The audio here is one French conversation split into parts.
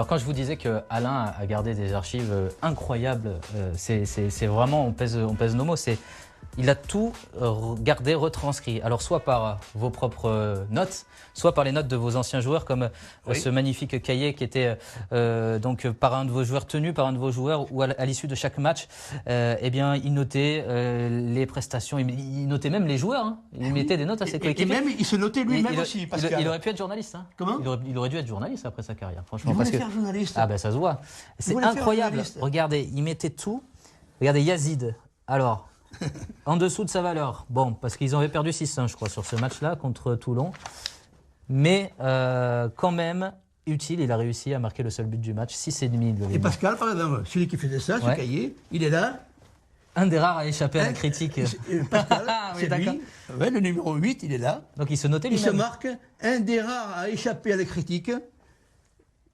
Alors quand je vous disais que Alain a gardé des archives incroyables, c'est vraiment, on pèse nos mots, il a tout gardé, retranscrit. Alors soit par vos propres notes, soit par les notes de vos anciens joueurs, comme ce magnifique cahier qui était donc par un de vos joueurs, tenu par un de vos joueurs, où à l'issue de chaque match, eh bien, il notait les prestations, il notait même les joueurs, hein. Il mettait des notes à ses coéquipiers. Et même, il se notait lui-même aussi. Il aurait pu être journaliste. Hein. Comment il aurait dû être journaliste après sa carrière, franchement. Il voulait faire journaliste. Ah ben ça se voit. C'est incroyable. Regardez, il mettait tout. Regardez, Yazid. Alors, en dessous de sa valeur. Bon, parce qu'ils avaient perdu 6-1, je crois, sur ce match-là contre Toulon. Mais quand même, utile, il a réussi à marquer le seul but du match, 6,5. Et Pascal, par exemple, celui qui faisait ça, ce cahier, il est là. Un des rares à échapper à la critique. Pascal, oui, c'est lui. Ouais, le numéro 8, il est là. Donc il se notait lui-même. Il se marque, un des rares à échapper à la critique.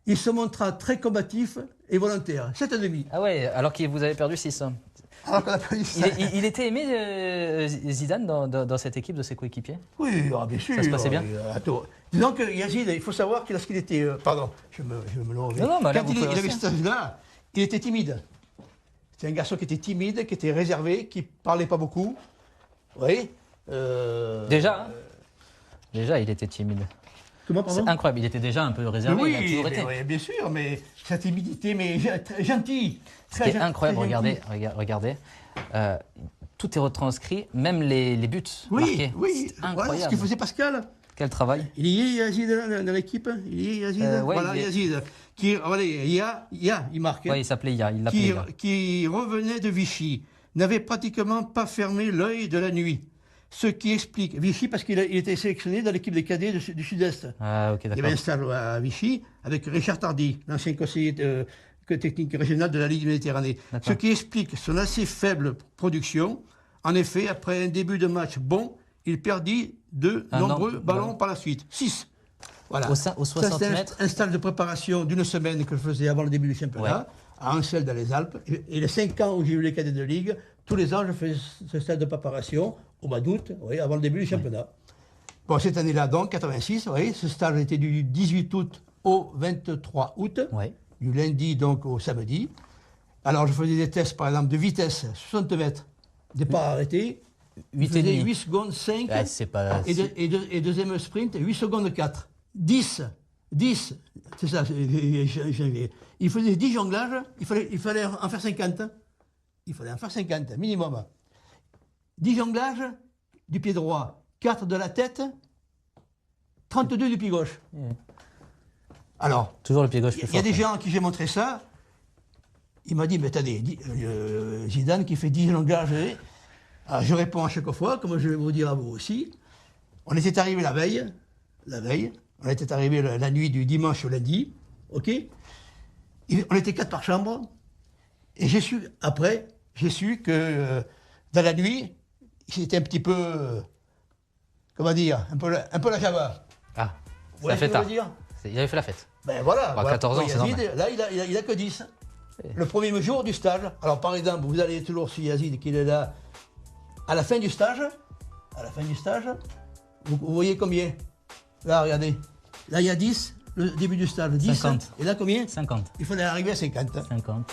Il se montra très combatif et volontaire. 7,5. Ah ouais, alors que vous avez perdu 6-1. Alors qu'on a perdu 6-1. Il était aimé, Zidane, dans cette équipe de ses coéquipiers? Oui, bien sûr. Ça se passait bien. Disons que Yazid, il faut savoir que lorsqu'il était... pardon, je me le remets. Non, mais quand il avait cet âge-là, il était timide. C'était un garçon qui était timide, qui était réservé, qui ne parlait pas beaucoup. Oui. Déjà, il était timide. Comment, pardon? C'est incroyable, il était déjà un peu réservé, oui, il a toujours été. Oui, bien sûr, mais sa timidité, mais très gentil. Ce qui est incroyable, regardez, tout est retranscrit, même les buts marqués. Oui, c'est incroyable. Voilà ce qu'il faisait Pascal. Quel travail. Il y est Yazid dans l'équipe. Il y est Yazid. Voilà, Yazid. Il marque. Oui, il s'appelait Ya, il l'appelait Ya. Qui revenait de Vichy, n'avait pratiquement pas fermé l'œil de la nuit. Ce qui explique Vichy, parce qu'il était sélectionné dans l'équipe des cadets du Sud-Est. Ah, ok, d'accord. Il avait un stage à Vichy avec Richard Tardy, l'ancien conseiller technique régional de la Ligue Méditerranée. Ce qui explique son assez faible production. En effet, après un début de match bon, il perdit de nombreux ballons par la suite. 6. Voilà. Au 60 mètres. Un stage de préparation d'une semaine que je faisais avant le début du championnat, à Ansel dans les Alpes. Et les 5 ans où j'ai eu les cadets de Ligue, tous les ans, je faisais ce stage de préparation au mois d'août, avant le début du championnat. Bon, cette année-là, donc, 86, ce stage était du 18 août au 23 août, du lundi donc au samedi. Alors, je faisais des tests, par exemple, de vitesse, 60 mètres, départ arrêté. 8 secondes 5, et deuxième sprint, 8 secondes 4. 10, c'est ça. Il faisait 10 jonglages, il fallait en faire 50. Il fallait en faire 50, minimum. 10 jonglages du pied droit, 4 de la tête, 32 du pied gauche. Alors, toujours le pied gauche. Il y a des gens à qui j'ai montré ça. Il m'a dit, mais attendez, Zidane qui fait 10 jonglages. Alors, je réponds à chaque fois, comme je vais vous dire à vous aussi. On était arrivé la veille. On était arrivé la nuit du dimanche au lundi. OK? On était 4 par chambre. Et j'ai su que dans la nuit, c'était un petit peu, comment dire, un peu la java. Ah, ça a fait tard. Il avait fait la fête. Ben voilà. 14 ans, c'est normal. Là, il a que 10. Le premier jour du stage. Alors, par exemple, vous allez toujours sur Yazid, qu'il est là, à la fin du stage, vous voyez combien? Là, regardez. Là, il y a 10, le début du stage, 10. 50. Et là, combien? 50. Il fallait arriver à 50. 50.